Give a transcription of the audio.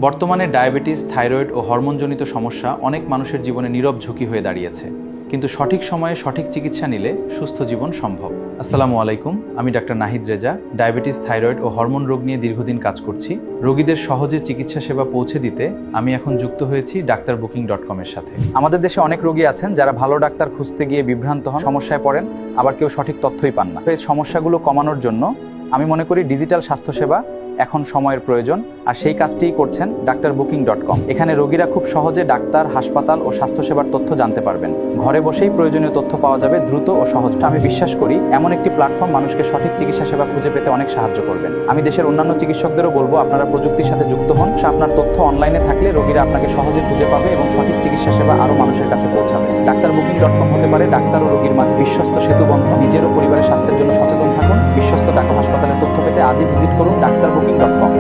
বর্তমানে diabetes, thyroid ও হরমোনজনিত সমস্যা অনেক মানুষের জীবনে নীরব ঝুঁকি হয়ে দাঁড়িয়েছে, কিন্তু সঠিক সময়ে সঠিক চিকিৎসা নিলে সুস্থ জীবন সম্ভব। আসসালামু আলাইকুম, আমি doctor Nahid Reza. Diabetes, thyroid ও হরমোন রোগ নিয়ে দীর্ঘদিন কাজ করছি। রোগীদের সহজে চিকিৎসা সেবা পৌঁছে দিতে আমি এখন যুক্ত হয়েছি ডাক্তারবুকিং.com এর সাথে। আমাদের দেশে অনেক রোগী আছেন যারা ভালো ডাক্তার খুঁজতে গিয়ে বিভ্রান্ত হন, সমস্যায় পড়েন, আবার কেউ সঠিক তথ্যই পান না। এই সমস্যাগুলো কমানোর জন্য আমি মনে করি ডিজিটাল স্বাস্থ্যসেবা এখন সময়ের প্রয়োজন, আর সেই কাজটিই করছেন ডাক্তারবুকিং.com। এখানে রোগীরা খুব সহজে ডাক্তার, হাসপাতাল ও স্বাস্থ্যসেবার তথ্য জানতে পারবেন। ঘরে বসেই প্রয়োজনীয় তথ্য পাওয়া যাবে দ্রুত ও সহজ। আমি বিশ্বাস করি এমন একটি প্ল্যাটফর্ম মানুষকে সঠিক চিকিৎসা সেবা খুঁজে পেতে অনেক সাহায্য করবেন। আমি দেশের অন্যান্য চিকিৎসকদেরও বলবো আপনারা প্রযুক্তির সাথে যুক্ত হন। আপনার তথ্য অনলাইনে থাকলে রোগীরা আপনাকে সহজে খুঁজে পাবে এবং সঠিক চিকিৎসা সেবা আরও মানুষের কাছে পৌঁছাবে। ডাক্তারবুকিং.com হতে পারে ডাক্তার ও রোগীর মাঝে বিশ্বস্ত সেতুবন্ধন। নিজের ও পরিবারের স্বাস্থ্যের জন্য সচেতন থাকুন। বিশ্বস্ত টাকা হাসপাতালের তথ্য পেতে আজই ভিজিট করুন ডাক্তারবুকিং.com।